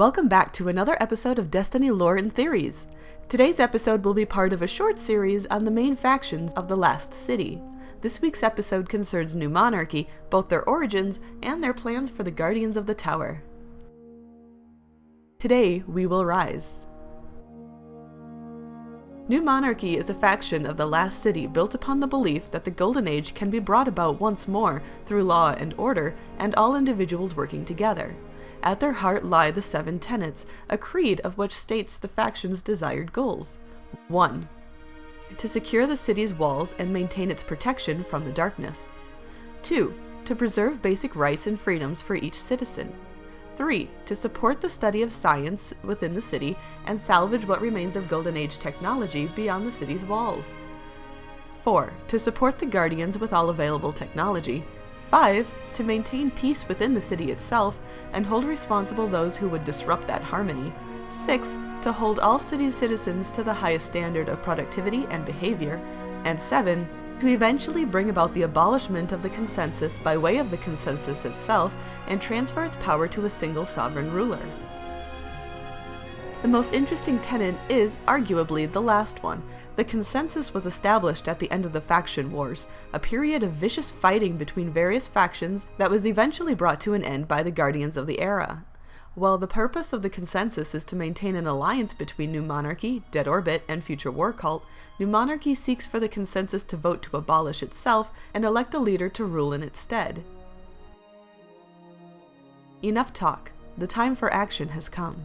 Welcome back to another episode of Destiny Lore and Theories. Today's episode will be part of a short series on the main factions of the Last City. This week's episode concerns New Monarchy, both their origins and their plans for the Guardians of the Tower. Today, we will rise. New Monarchy is a faction of the Last City built upon the belief that the Golden Age can be brought about once more through law and order, and all individuals working together. At their heart lie the 7 Tenets, a creed of which states the faction's desired goals. 1. To secure the city's walls and maintain its protection from the darkness. 2. To preserve basic rights and freedoms for each citizen. 3. To support the study of science within the city and salvage what remains of Golden Age technology beyond the city's walls. 4. To support the Guardians with all available technology. 5. To maintain peace within the city itself and hold responsible those who would disrupt that harmony. 6. To hold all city citizens to the highest standard of productivity and behavior. And 7. To eventually bring about the abolishment of the consensus by way of the consensus itself and transfer its power to a single sovereign ruler. The most interesting tenet is, arguably, the last one. The consensus was established at the end of the faction wars, a period of vicious fighting between various factions that was eventually brought to an end by the Guardians of the Era. While the purpose of the consensus is to maintain an alliance between New Monarchy, Dead Orbit, and Future War Cult, New Monarchy seeks for the consensus to vote to abolish itself and elect a leader to rule in its stead. Enough talk. The time for action has come.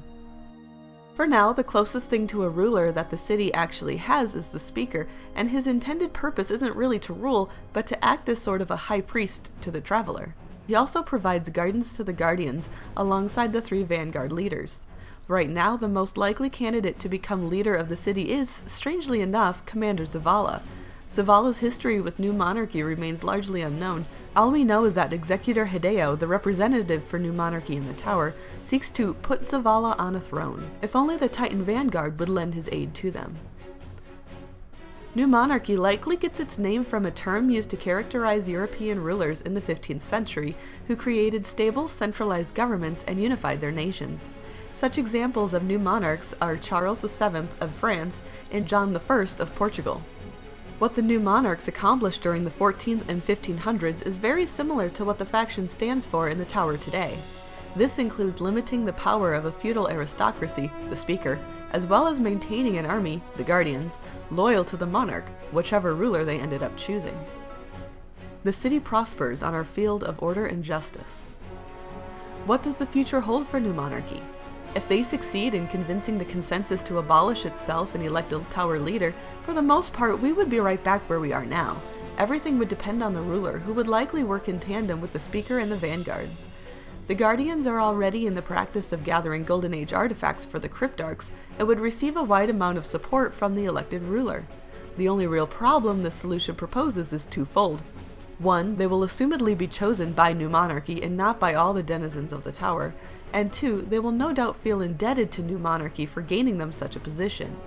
For now, the closest thing to a ruler that the city actually has is the Speaker, and his intended purpose isn't really to rule, but to act as sort of a high priest to the Traveler. He also provides guidance to the Guardians alongside the 3 Vanguard leaders. Right now, the most likely candidate to become leader of the city is, strangely enough, Commander Zavala. Zavala's history with New Monarchy remains largely unknown. All we know is that Executor Hideo, the representative for New Monarchy in the Tower, seeks to put Zavala on a throne. If only the Titan Vanguard would lend his aid to them. New Monarchy likely gets its name from a term used to characterize European rulers in the 15th century who created stable, centralized governments and unified their nations. Such examples of new monarchs are Charles VII of France and John I of Portugal. What the new monarchs accomplished during the 14th and 1500s is very similar to what the faction stands for in the Tower today. This includes limiting the power of a feudal aristocracy, the Speaker, as well as maintaining an army, the Guardians, loyal to the monarch, whichever ruler they ended up choosing. The city prospers on our field of order and justice. What does the future hold for New Monarchy? If they succeed in convincing the consensus to abolish itself and elect a tower leader, for the most part we would be right back where we are now. Everything would depend on the ruler, who would likely work in tandem with the Speaker and the Vanguards. The Guardians are already in the practice of gathering Golden Age artifacts for the Cryptarchs and would receive a wide amount of support from the elected ruler. The only real problem this solution proposes is twofold. 1. They will assumedly be chosen by New Monarchy and not by all the denizens of the Tower. And 2. They will no doubt feel indebted to New Monarchy for gaining them such a position.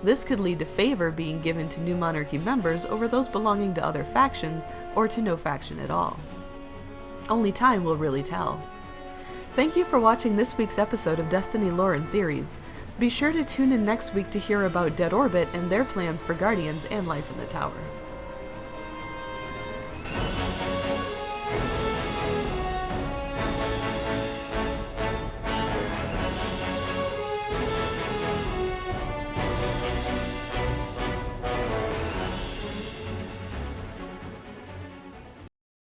This could lead to favor being given to New Monarchy members over those belonging to other factions or to no faction at all. Only time will really tell. Thank you for watching this week's episode of Destiny Lore and Theories. Be sure to tune in next week to hear about Dead Orbit and their plans for Guardians and life in the Tower.